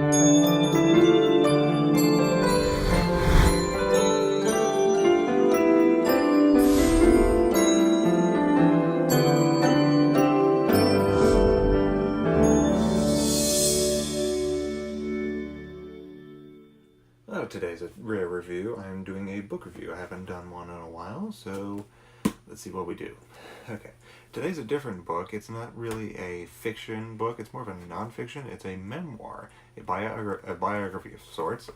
Oh, today's a rare review. I'm doing a book review. I haven't done one in a while, so let's see what we do. Okay, today's a different book. It's not really a fiction book. It's more of a nonfiction. It's a memoir, a biography of sorts.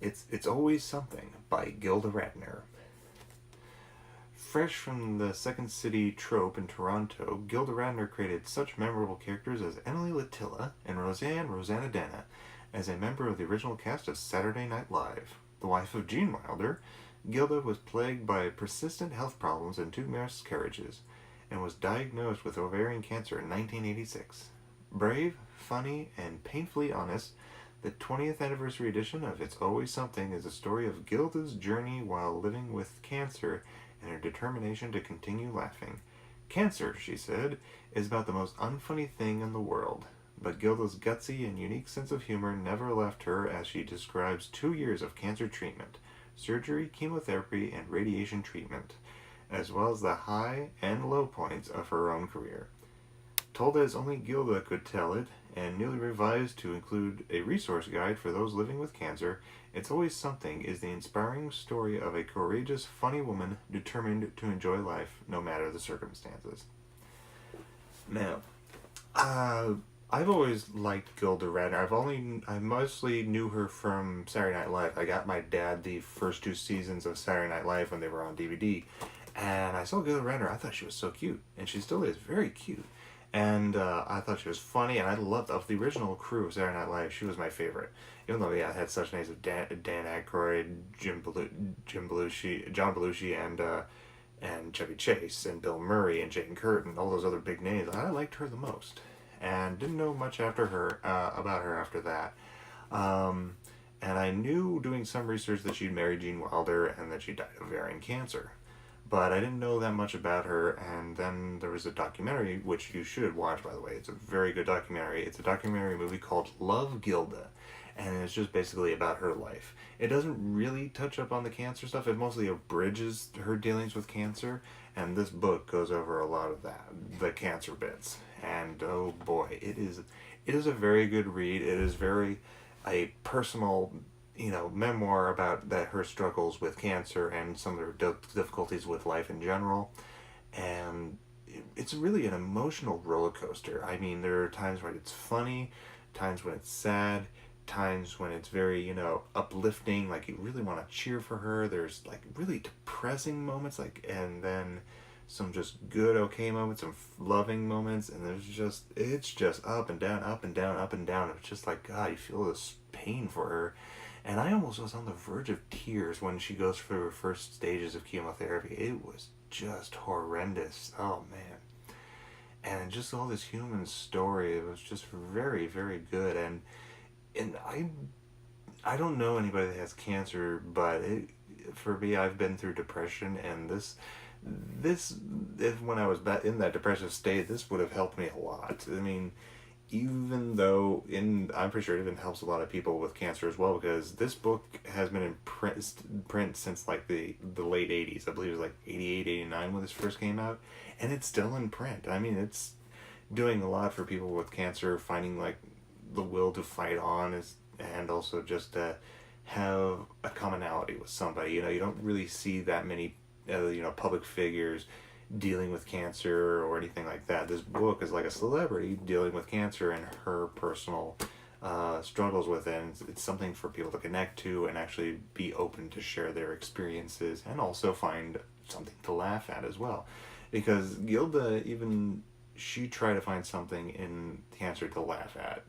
It's Always Something by Gilda Radner. Fresh from the Second City trope in Toronto, Gilda Radner created such memorable characters as Emily Latilla and Rosanna as a member of the original cast of Saturday Night Live. The wife of Gene Wilder, Gilda was plagued by persistent health problems and two miscarriages, and was diagnosed with ovarian cancer in 1986. Brave, funny, and painfully honest, the 20th anniversary edition of It's Always Something is a story of Gilda's journey while living with cancer and her determination to continue laughing. Cancer, she said, is about the most unfunny thing in the world. But Gilda's gutsy and unique sense of humor never left her as she describes 2 years of cancer treatment, surgery, chemotherapy, and radiation treatment, as well as the high and low points of her own career. Told as only Gilda could tell it, and newly revised to include a resource guide for those living with cancer, It's Always Something is the inspiring story of a courageous, funny woman determined to enjoy life no matter the circumstances. Now, I've always liked Gilda Radner. I mostly knew her from Saturday Night Live. I got my dad the first two seasons of Saturday Night Live when they were on DVD, and I saw Gilda Radner. I thought she was so cute, and she still is very cute. And I thought she was funny, and I loved of the original crew of Saturday Night Live. She was my favorite, even though it had such names of Dan Aykroyd, John Belushi, and Chevy Chase, and Bill Murray, and Jane Curtin, all those other big names. I liked her the most, and didn't know much about her after that. And I knew doing some research that she'd married Gene Wilder and that she died of ovarian cancer. But I didn't know that much about her, and then there was a documentary, which you should watch, by the way. It's a very good documentary. It's a documentary movie called Love Gilda, and it's just basically about her life. It doesn't really touch up on the cancer stuff. It mostly abridges her dealings with cancer, and this book goes over a lot of that, the cancer bits. And oh boy, it is a very good read. It is very a personal, memoir about her struggles with cancer and some of her difficulties with life in general. And it's really an emotional roller coaster. I mean, there are times when it's funny, times when it's sad, times when it's very, uplifting, like you really want to cheer for her. There's like really depressing moments, and then some just good, okay moments, some loving moments, and it's just up and down, up and down, up and down. It's just like, God, you feel this pain for her. And I almost was on the verge of tears when she goes through her first stages of chemotherapy. It was just horrendous. Oh, man. And just all this human story, it was just very, very good. And I don't know anybody that has cancer, but for me, I've been through depression, and if when I was in that depressive state, this would have helped me a lot. I mean, even though I'm pretty sure it even helps a lot of people with cancer as well, because this book has been in print since like the late 80s. I believe it was like 88, 89 when this first came out, and it's still in print. I mean, it's doing a lot for people with cancer, finding like the will to fight on, and also just to have a commonality with somebody. You don't really see that many public figures dealing with cancer or anything like that. This book is like a celebrity dealing with cancer and her personal struggles with it. And it's something for people to connect to and actually be open to share their experiences, and also find something to laugh at as well. Because Gilda, she tried to find something in cancer to laugh at.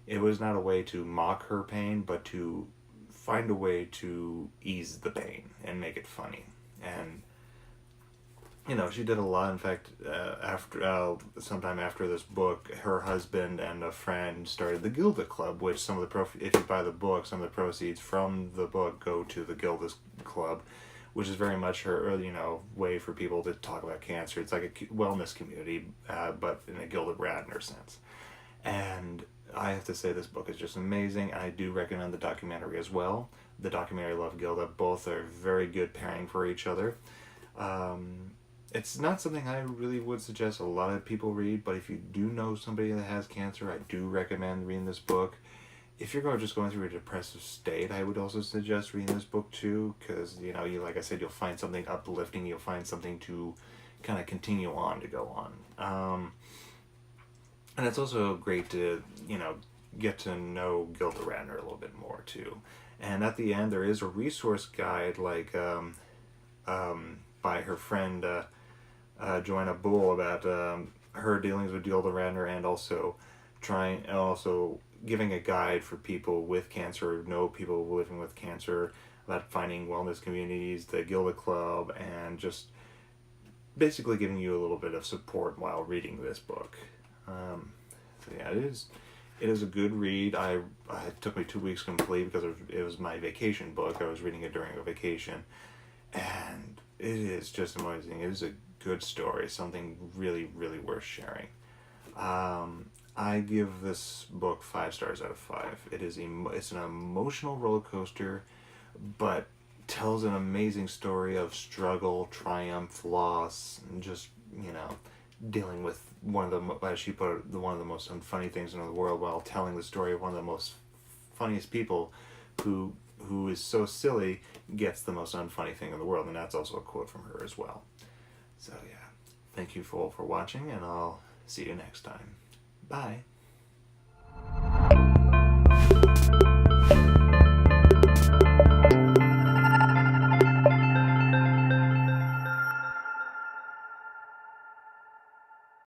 It was not a way to mock her pain, but to find a way to ease the pain and make it funny. And she did a lot. In fact, sometime after this book, her husband and a friend started the Gilda Club, which if you buy the book, some of the proceeds from the book go to the Gilda Club, which is very much her, way for people to talk about cancer. It's like a wellness community, but in a Gilda Radner sense. And I have to say this book is just amazing. I do recommend the documentary as well. The documentary Love Gilda, both are very good pairing for each other. It's not something I really would suggest a lot of people read, but if you do know somebody that has cancer, I do recommend reading this book. If you're just going through a depressive state, I would also suggest reading this book too, because you like I said, you'll find something uplifting. You'll find something to kind of continue on to go on. And it's also great to get to know Gilda Radner a little bit more too. And at the end, there is a resource guide by her friend Joanna Bull about her dealings with Gilda Radner, and also giving a guide for people with cancer, know people living with cancer, about finding wellness communities, the Gilda Club, and just basically giving you a little bit of support while reading this book. So yeah, it is a good read. It took me 2 weeks to complete because it was my vacation book. I was reading it during a vacation, and it is just amazing. It is a good story, something really, really worth sharing. I give this book 5 stars out of 5. It's an emotional roller coaster, but tells an amazing story of struggle, triumph, loss, and just dealing with one of the, as she put it, one of the most unfunny things in the world, while telling the story of one of the most funniest people who is so silly gets the most unfunny thing in the world, and that's also a quote from her as well. So yeah, thank you for watching, and I'll see you next time. Bye.